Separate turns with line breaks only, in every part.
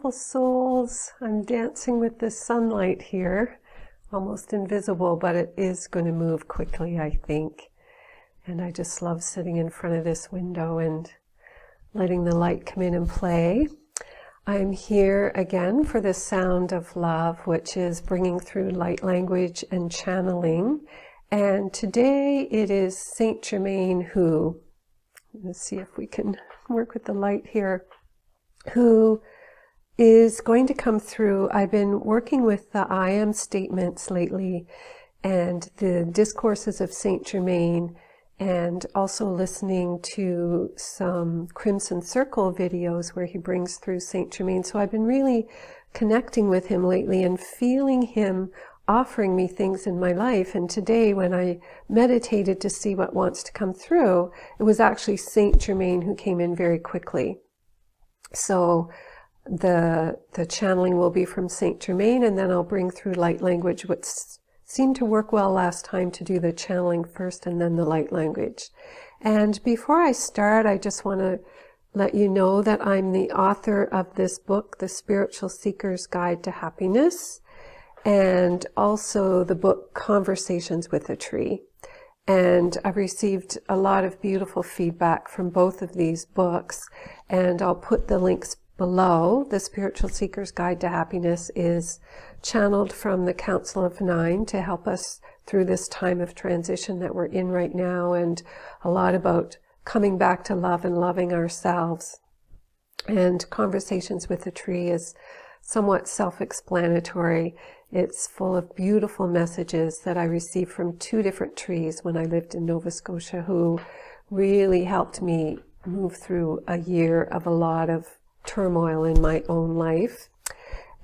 beautiful souls. I'm dancing with the sunlight here, almost invisible, but it is going to move quickly, I think. And I just love sitting in front of this window and letting the light come in and play. I'm here again for the Sound of Love, which is bringing through light language and channeling. And today it is Saint Germain who, let's see if we can work with the light here, who is going to come through. I've been working with the I am statements lately and the discourses of Saint Germain, and also listening to some Crimson Circle videos where he brings through Saint Germain. So I've been really connecting with him lately and feeling him offering me things in my life. And today when I meditated to see what wants to come through, it was actually Saint Germain who came in very quickly. So the channeling will be from Saint Germain, and then I'll bring through light language, which seemed to work well last time, to do the channeling first and then the light language. And before I start, I just want to let you know that I'm the author of this book, The Spiritual Seeker's Guide to Happiness, and also the book Conversations with a Tree. And I've received a lot of beautiful feedback from both of these books, and I'll put the links below. The Spiritual Seeker's Guide to Happiness is channeled from the Council of Nine to help us through this time of transition that we're in right now, and a lot about coming back to love and loving ourselves. And Conversations with a Tree is somewhat self-explanatory. It's full of beautiful messages that I received from two different trees when I lived in Nova Scotia, who really helped me move through a year of a lot of turmoil in my own life.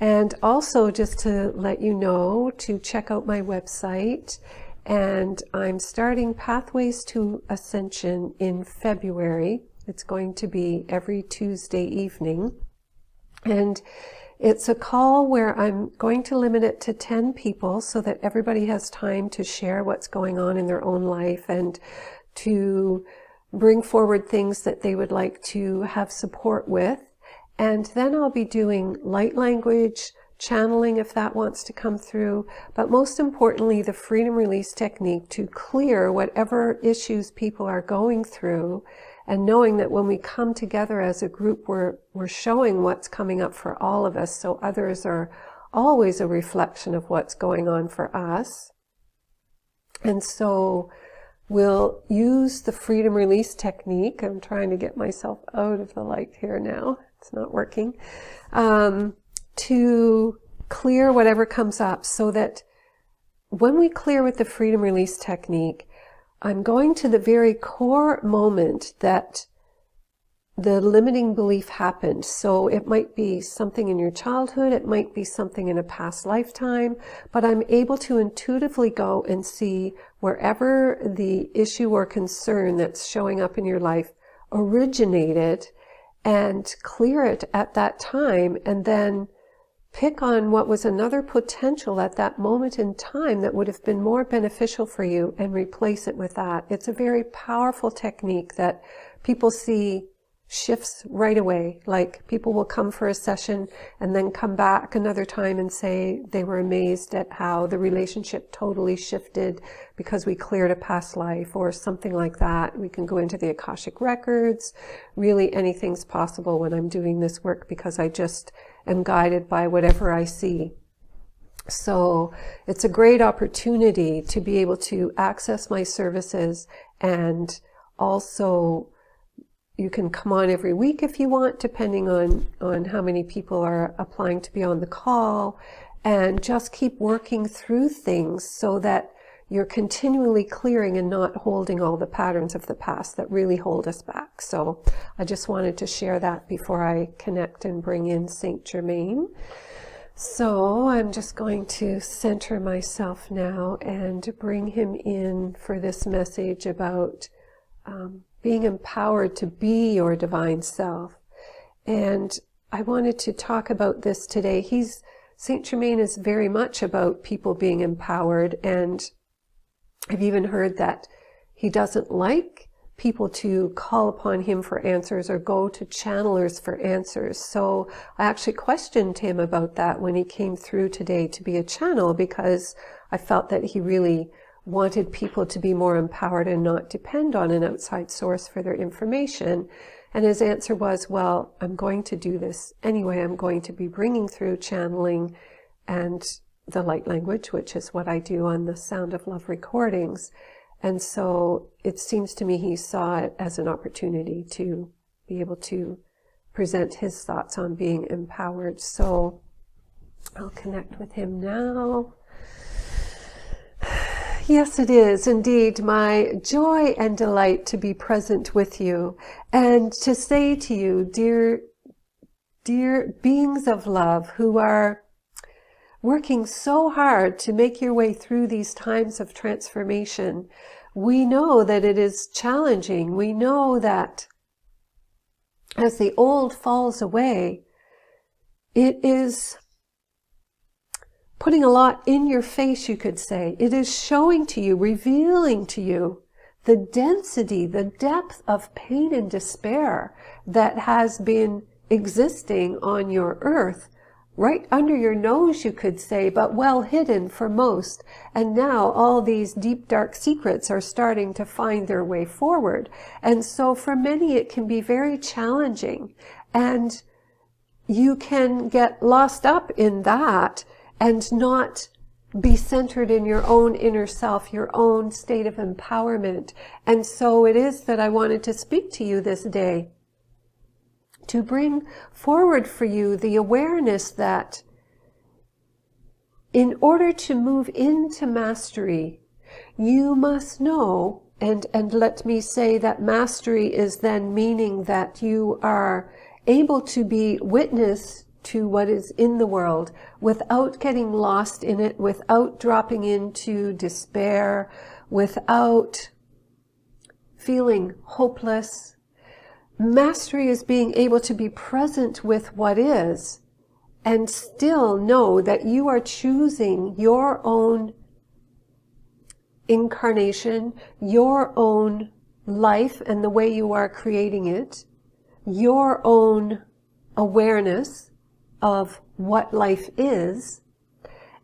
And also, just to let you know, to check out my website, and I'm starting Pathways to Ascension in February. It's going to be every Tuesday evening, and it's a call where I'm going to limit it to 10 people so that everybody has time to share what's going on in their own life and to bring forward things that they would like to have support with. And then I'll be doing light language, channeling if that wants to come through, but most importantly, the freedom release technique to clear whatever issues people are going through, and knowing that when we come together as a group, we're showing what's coming up for all of us, so others are always a reflection of what's going on for us. And so we'll use the freedom release technique. I'm trying to get myself out of the light here now. It's not working. To clear whatever comes up, so that when we clear with the freedom release technique, I'm going to the very core moment that the limiting belief happened. So it might be something in your childhood, it might be something in a past lifetime, but I'm able to intuitively go and see wherever the issue or concern that's showing up in your life originated and clear it at that time, and then pick on what was another potential at that moment in time that would have been more beneficial for you and replace it with that. It's a very powerful technique that people see shifts right away. Like, people will come for a session and then come back another time and say they were amazed at how the relationship totally shifted because we cleared a past life or something like that. We can go into the Akashic records. Really, anything's possible when I'm doing this work, because I just am guided by whatever I see. So it's a great opportunity to be able to access my services, and also you can come on every week if you want, depending on how many people are applying to be on the call, and just keep working through things so that you're continually clearing and not holding all the patterns of the past that really hold us back. So I just wanted to share that before I connect and bring in Saint Germain. So I'm just going to center myself now and bring him in for this message about being empowered to be your divine self. And I wanted to talk about this today. Saint Germain is very much about people being empowered, and I've even heard that he doesn't like people to call upon him for answers or go to channelers for answers. So I actually questioned him about that when he came through today to be a channel, because I felt that he really wanted people to be more empowered and not depend on an outside source for their information. And his answer was, well, I'm going to do this anyway. I'm going to be bringing through channeling and the light language, which is what I do on the Sound of Love recordings. And so it seems to me he saw it as an opportunity to be able to present his thoughts on being empowered. So I'll connect with him now. Yes, it is indeed my joy and delight to be present with you and to say to you, dear beings of love who are working so hard to make your way through these times of transformation. We know that it is challenging. We know that as the old falls away, it is putting a lot in your face, you could say. It is showing to you, revealing to you the density, the depth of pain and despair that has been existing on your earth, right under your nose, you could say, but well hidden for most. And now all these deep, dark secrets are starting to find their way forward. And so for many, it can be very challenging. And you can get lost up in that and not be centered in your own inner self, your own state of empowerment. And so it is that I wanted to speak to you this day, to bring forward for you the awareness that in order to move into mastery, you must know, and let me say that mastery is then meaning that you are able to be witness to what is in the world without getting lost in it, without dropping into despair, without feeling hopeless. Mastery is being able to be present with what is and still know that you are choosing your own incarnation, your own life and the way you are creating it, your own awareness of what life is.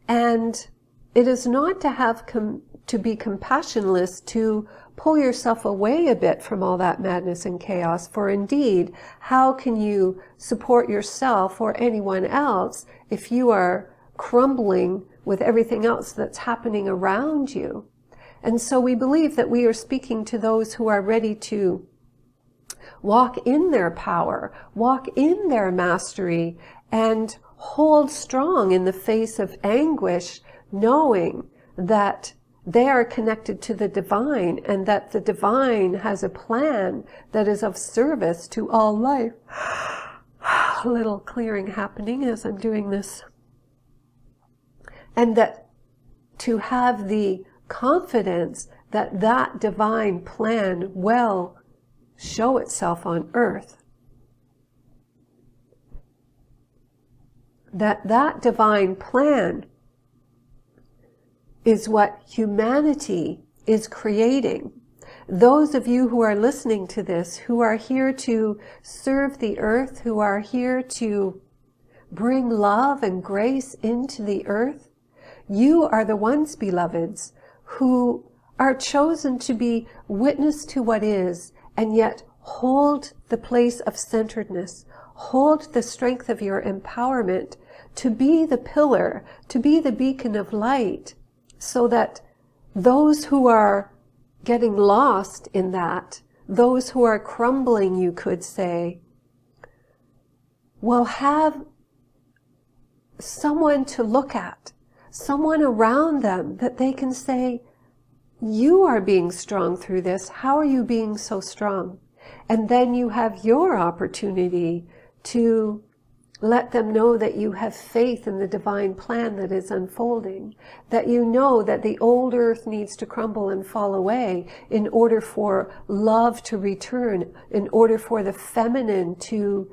And it is not to have to be compassionless, to pull yourself away a bit from all that madness and chaos. For indeed, how can you support yourself or anyone else if you are crumbling with everything else that's happening around you? And so we believe that we are speaking to those who are ready to walk in their power, walk in their mastery, and hold strong in the face of anguish, knowing that they are connected to the divine and that the divine has a plan that is of service to all life. A little clearing happening as I'm doing this. And that to have the confidence that that divine plan will show itself on earth. That divine plan is what humanity is creating. Those of you who are listening to this, who are here to serve the earth, who are here to bring love and grace into the earth, you are the ones, beloveds, who are chosen to be witness to what is, and yet hold the place of centeredness, hold the strength of your empowerment, to be the pillar, to be the beacon of light, so that those who are getting lost in that, those who are crumbling, you could say, will have someone to look at, someone around them that they can say, you are being strong through this. How are you being so strong? And then you have your opportunity to let them know that you have faith in the divine plan that is unfolding, that you know that the old earth needs to crumble and fall away in order for love to return, in order for the feminine to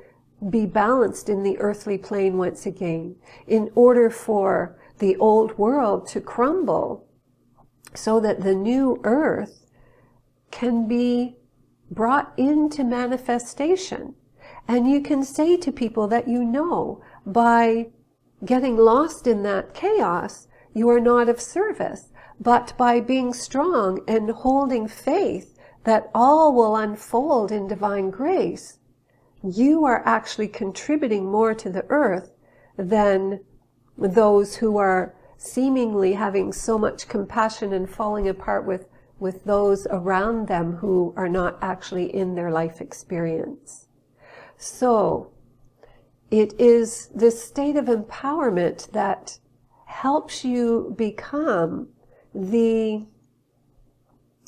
be balanced in the earthly plane once again, in order for the old world to crumble so that the new earth can be brought into manifestation. And you can say to people that you know, by getting lost in that chaos, you are not of service. But by being strong and holding faith that all will unfold in divine grace, you are actually contributing more to the earth than those who are seemingly having so much compassion and falling apart with those around them who are not actually in their life experience. So it is this state of empowerment that helps you become the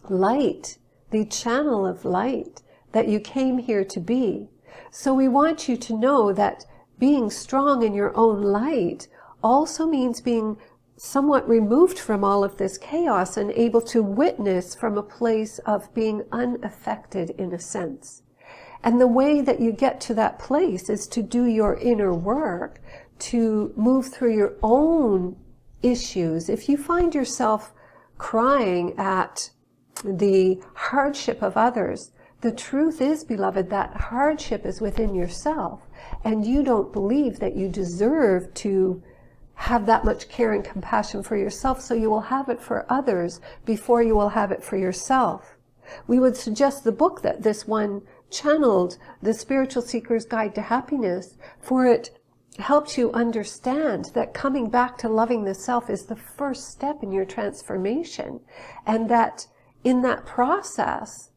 light, the channel of light that you came here to be. So we want you to know that being strong in your own light also means being somewhat removed from all of this chaos and able to witness from a place of being unaffected in a sense. And the way that you get to that place is to do your inner work, to move through your own issues. If you find yourself crying at the hardship of others, the truth is, beloved, that hardship is within yourself, and you don't believe that you deserve to have that much care and compassion for yourself, so you will have it for others before you will have it for yourself. We would suggest the book that this one channeled, The Spiritual Seeker's Guide to Happiness, for it helps you understand that coming back to loving the self is the first step in your transformation, and that in that process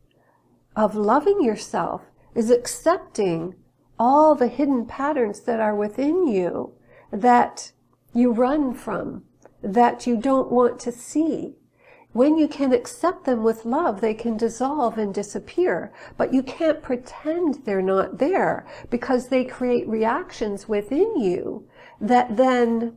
of loving yourself is accepting all the hidden patterns that are within you that you run from, that you don't want to see. When you can accept them with love, they can dissolve and disappear. But you can't pretend they're not there, because they create reactions within you that then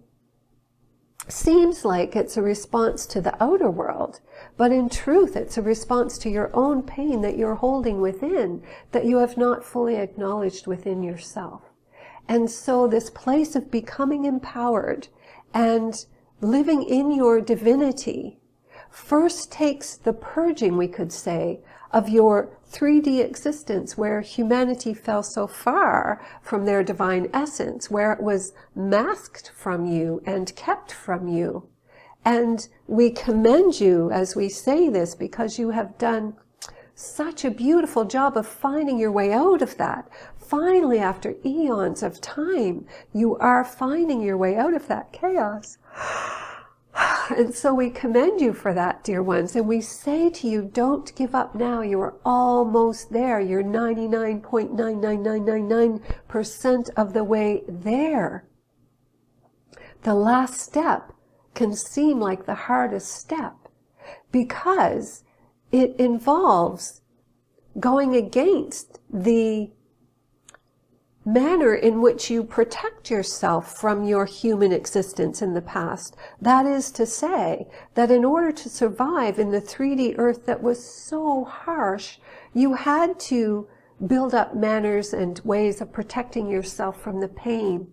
seems like it's a response to the outer world. But in truth, it's a response to your own pain that you're holding within, that you have not fully acknowledged within yourself. And so this place of becoming empowered and living in your divinity first takes the purging, we could say, of your 3D existence, where humanity fell so far from their divine essence, where it was masked from you and kept from you. And we commend you as we say this, because you have done such a beautiful job of finding your way out of that. Finally, after eons of time, you are finding your way out of that chaos. And so we commend you for that, dear ones. And we say to you, don't give up now. You are almost there. You're 99.99999% of the way there. The last step can seem like the hardest step, because it involves going against the manner in which you protect yourself from your human existence in the past. That is to say, that in order to survive in the 3D earth that was so harsh, you had to build up manners and ways of protecting yourself from the pain.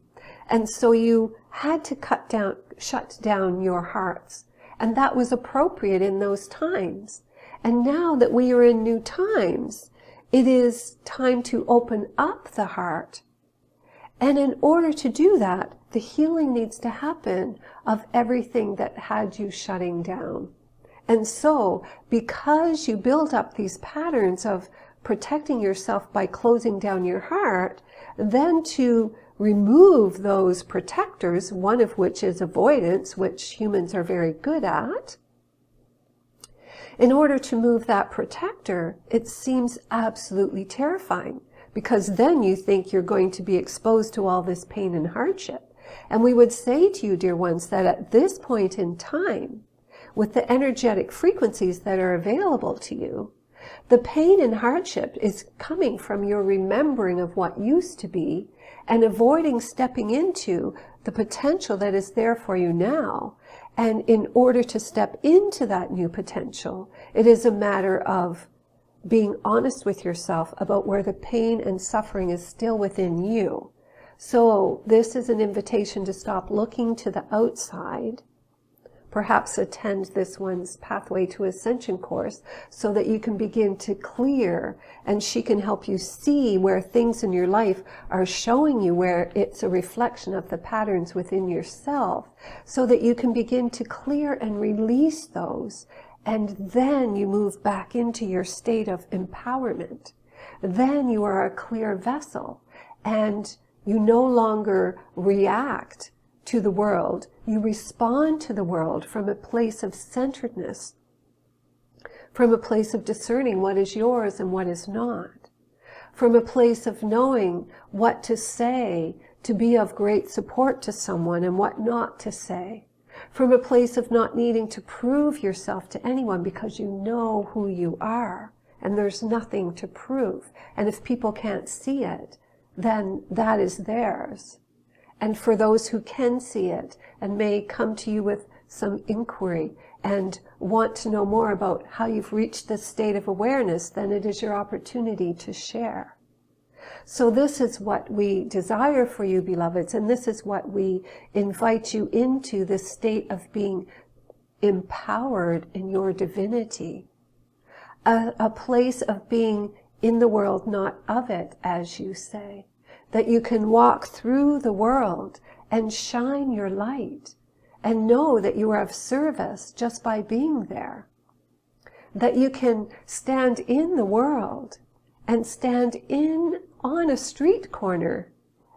And so you had to shut down your hearts. And that was appropriate in those times. And now that we are in new times, it is time to open up the heart. And in order to do that, the healing needs to happen of everything that had you shutting down. And so, because you build up these patterns of protecting yourself by closing down your heart, then to remove those protectors, one of which is avoidance, which humans are very good at, in order to move that protector, it seems absolutely terrifying, because then you think you're going to be exposed to all this pain and hardship. And we would say to you, dear ones, that at this point in time, with the energetic frequencies that are available to you, the pain and hardship is coming from your remembering of what used to be and avoiding stepping into the potential that is there for you now. And in order to step into that new potential, it is a matter of being honest with yourself about where the pain and suffering is still within you. So this is an invitation to stop looking to the outside, perhaps attend this one's Pathway to Ascension course so that you can begin to clear, and she can help you see where things in your life are showing you where it's a reflection of the patterns within yourself, so that you can begin to clear and release those, and then you move back into your state of empowerment. Then you are a clear vessel, and you no longer react to the world. You respond to the world from a place of centeredness, from a place of discerning what is yours and what is not, from a place of knowing what to say to be of great support to someone and what not to say, from a place of not needing to prove yourself to anyone because you know who you are and there's nothing to prove. And if people can't see it, then that is theirs. And for those who can see it and may come to you with some inquiry and want to know more about how you've reached this state of awareness, then it is your opportunity to share. So this is what we desire for you, beloveds, and this is what we invite you into, this state of being empowered in your divinity. A place of being in the world, not of it, as you say. That you can walk through the world and shine your light and know that you are of service just by being there. That you can stand in the world and stand on a street corner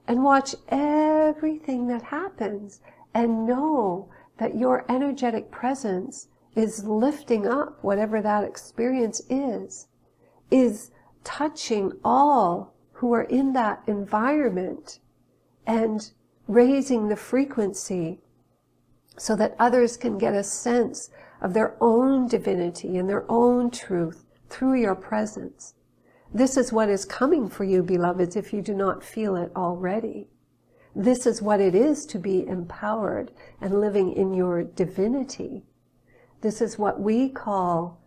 and watch everything that happens and know that your energetic presence is lifting up whatever that experience is touching all who are in that environment and raising the frequency so that others can get a sense of their own divinity and their own truth through your presence. This is what is coming for you, beloveds, if you do not feel it already. This is what it is to be empowered and living in your divinity. This is what we call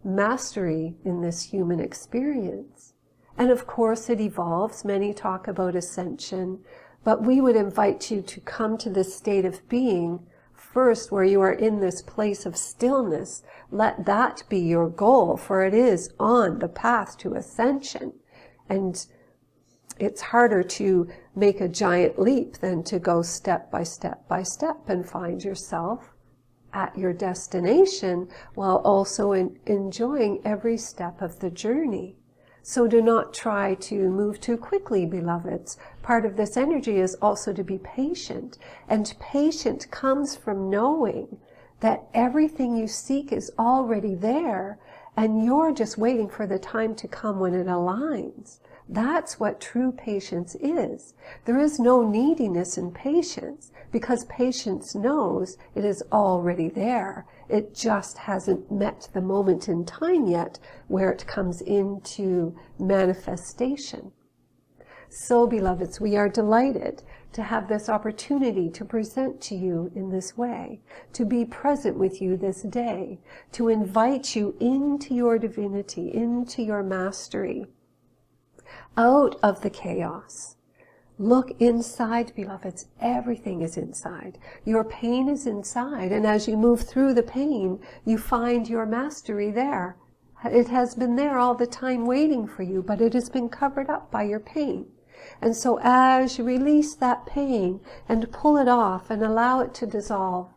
mastery in this human experience. And of course it evolves. Many talk about ascension, but we would invite you to come to this state of being first, where you are in this place of stillness. Let that be your goal, for it is on the path to ascension. And it's harder to make a giant leap than to go step by step by step and find yourself at your destination while also enjoying every step of the journey. So do not try to move too quickly, beloveds. Part of this energy is also to be patient. And patient comes from knowing that everything you seek is already there, and you're just waiting for the time to come when it aligns. That's what true patience is. There is no neediness in patience, because patience knows it is already there. It just hasn't met the moment in time yet where it comes into manifestation. So, beloveds, we are delighted to have this opportunity to present to you in this way, to be present with you this day, to invite you into your divinity, into your mastery, out of the chaos. Look inside, beloveds. Everything is inside. Your pain is inside, and as you move through the pain, you find your mastery there. It has been there all the time waiting for you, but it has been covered up by your pain. And so as you release that pain and pull it off and allow it to dissolve,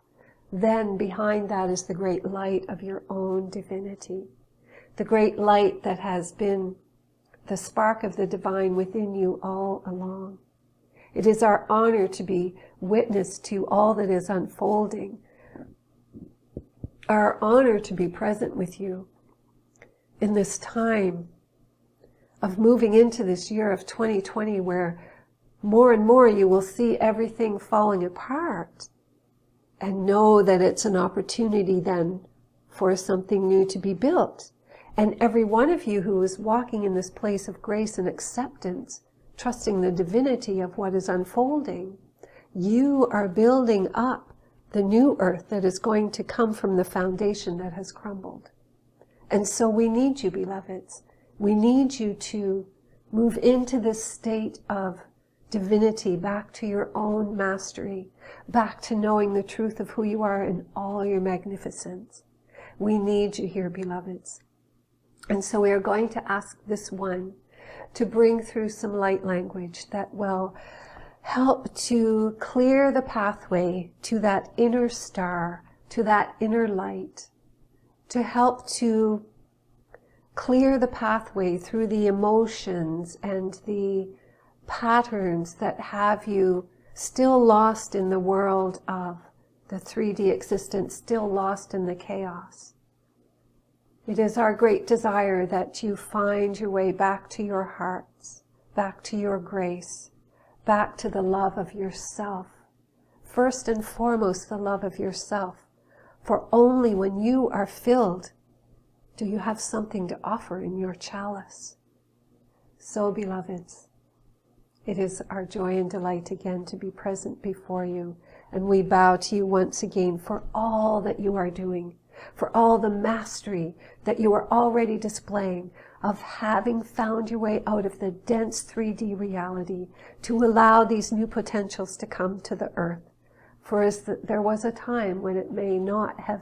then behind that is the great light of your own divinity. The great light that has been the spark of the divine within you all along. It is our honor to be witness to all that is unfolding. Our honor to be present with you in this time of moving into this year of 2020, where more and more you will see everything falling apart and know that it's an opportunity then for something new to be built. And every one of you who is walking in this place of grace and acceptance, trusting the divinity of what is unfolding, you are building up the new earth that is going to come from the foundation that has crumbled. And so we need you, beloveds. We need you to move into this state of divinity, back to your own mastery, back to knowing the truth of who you are in all your magnificence. We need you here, beloveds. And so we are going to ask this one to bring through some light language that will help to clear the pathway to that inner star, to that inner light, to help to clear the pathway through the emotions and the patterns that have you still lost in the world of the 3D existence, still lost in the chaos. It is our great desire that you find your way back to your hearts, back to your grace, back to the love of yourself. First and foremost, the love of yourself. For only when you are filled do you have something to offer in your chalice. So, beloveds, it is our joy and delight again to be present before you, and we bow to you once again for all that you are doing, for all the mastery that you are already displaying of having found your way out of the dense 3D reality to allow these new potentials to come to the earth. For there was a time when it may not have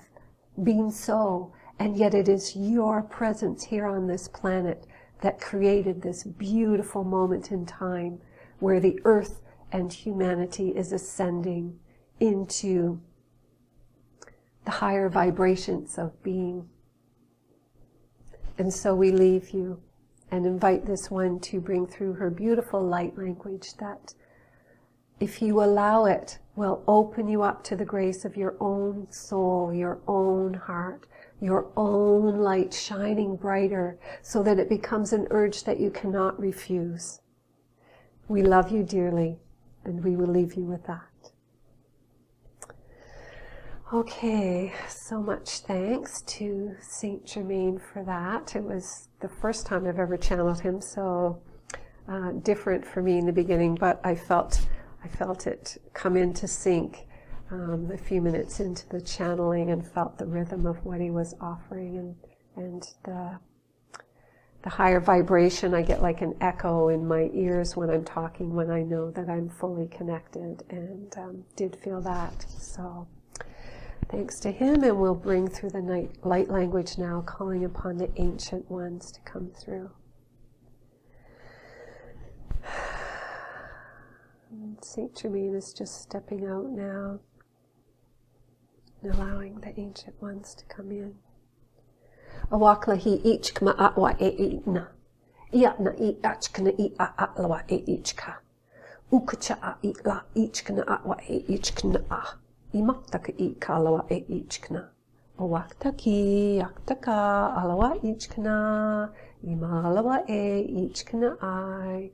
been so, and yet it is your presence here on this planet that created this beautiful moment in time where the earth and humanity is ascending into the higher vibrations of being. And so we leave you and invite this one to bring through her beautiful light language that, if you allow it, will open you up to the grace of your own soul, your own heart, your own light shining brighter so that it becomes an urge that you cannot refuse. We love you dearly, and we will leave you with that. Okay, so much thanks to Saint Germain for that. It was the first time I've ever channeled him, so different for me in the beginning, but I felt it come into sync a few minutes into the channeling and felt the rhythm of what he was offering and the higher vibration. I get like an echo in my ears when I'm talking, when I know that I'm fully connected, and did feel that. So thanks to him, and we'll bring through the light language now, calling upon the ancient ones to come through. Saint Germain is just stepping out now and allowing the ancient ones to come in. Awaklahi ich kma atwa e itna. Iatna I achkana I atlawa e ichka. Ukacha a itla ichkana atwa e ichkana a. Imaktaka I kalawa e ichkana. Awaktaki yaktaka alawa ichkana. Imalawa e ichkana I.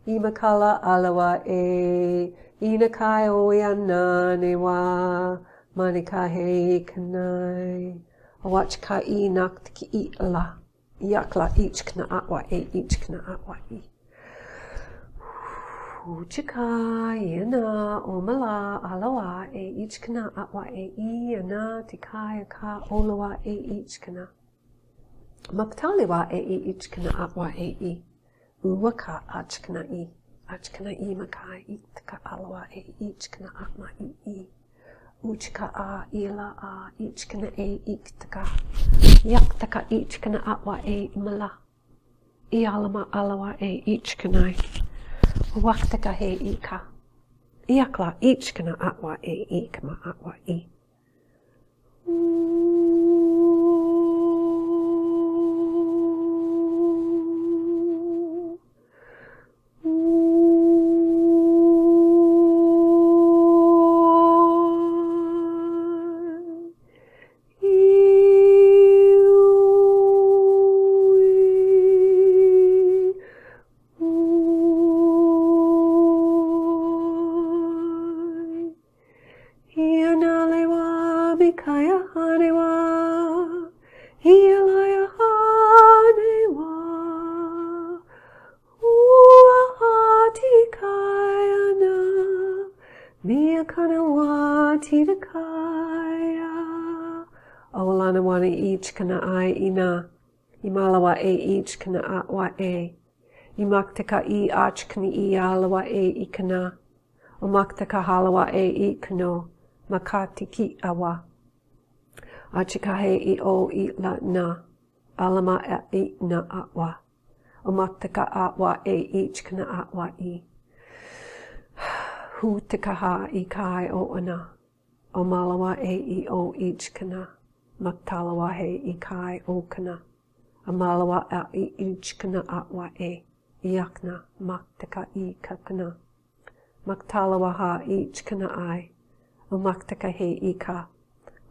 Imakala alawa e inakai oyana newa manikahe kanai awachka I naktki itla yakla ichkna atwa e ichkna atwa I uchika yana omala alawa e ichkna atwa e iana tikaya ka olawa e ichkna maktaliwa e ichkna atwa e Uwaka achkana I makai itka alawa e ichkana atma I uchka a ila a ichkana e iktaka yaktaka ichkana atwa e imala ialama alawa e ichkanai waktaka he ika iakla ichkana atwa e ikma atwa I titakaya. Olana wana each kana I ina. Imalawa e each kana atwa e. Imaktaka I ach kana I alawa e ikana. Omaktaka halawa e ikano. Makati ki awa. Achikahe I o I la na. Alama e na atwa. Omaktaka atwa e each kana atwa I. Hu tikaha I kai o ana. Omalawa e I o each kana. Maktalawa he I kai o kana. Amalawa a I each kana atwa e. Iakna maktaka I kakana. Maktalawa ha each kana I. Omaktaka he I ka.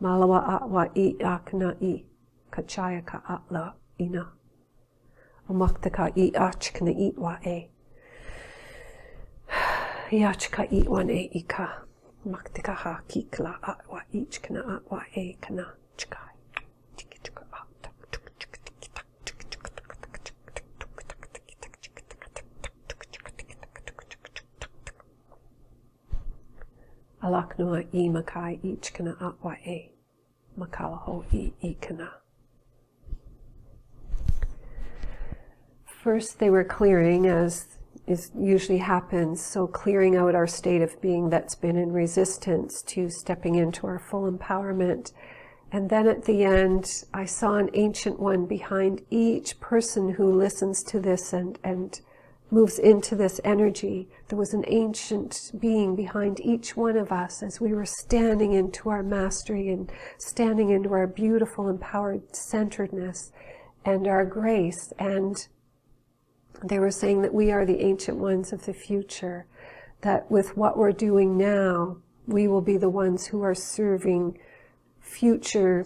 Malawa atwa I akna I. Kachaya ka atla ina. Omaktaka I ach kana itwa e. Iachka itwan e ika. Maktaka ha kikla atwa each kana atwa e kana. Chikai. Alaknua I makai each kana atwa e. Makalaho I ikana. First they were clearing, as usually happens, so clearing out our state of being that's been in resistance to stepping into our full empowerment. And then at the end, I saw an ancient one behind each person who listens to this and moves into this energy. There was an ancient being behind each one of us as we were standing into our mastery and standing into our beautiful empowered centeredness and our grace. And they were saying that we are the ancient ones of the future, that with what we're doing now, we will be the ones who are serving future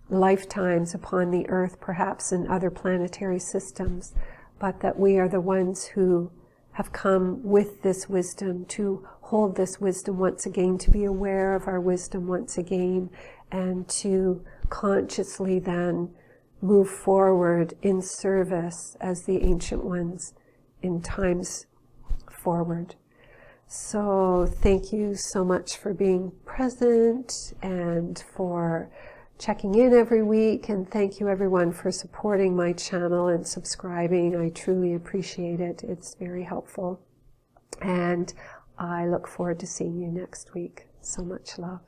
lifetimes upon the earth, perhaps in other planetary systems, but that we are the ones who have come with this wisdom, to hold this wisdom once again, to be aware of our wisdom once again, and to consciously then move forward in service as the ancient ones in times forward. So thank you so much for being present and for checking in every week, and thank you everyone for supporting my channel and subscribing. I truly appreciate it. It's very helpful. And I look forward to seeing you next week. So much love.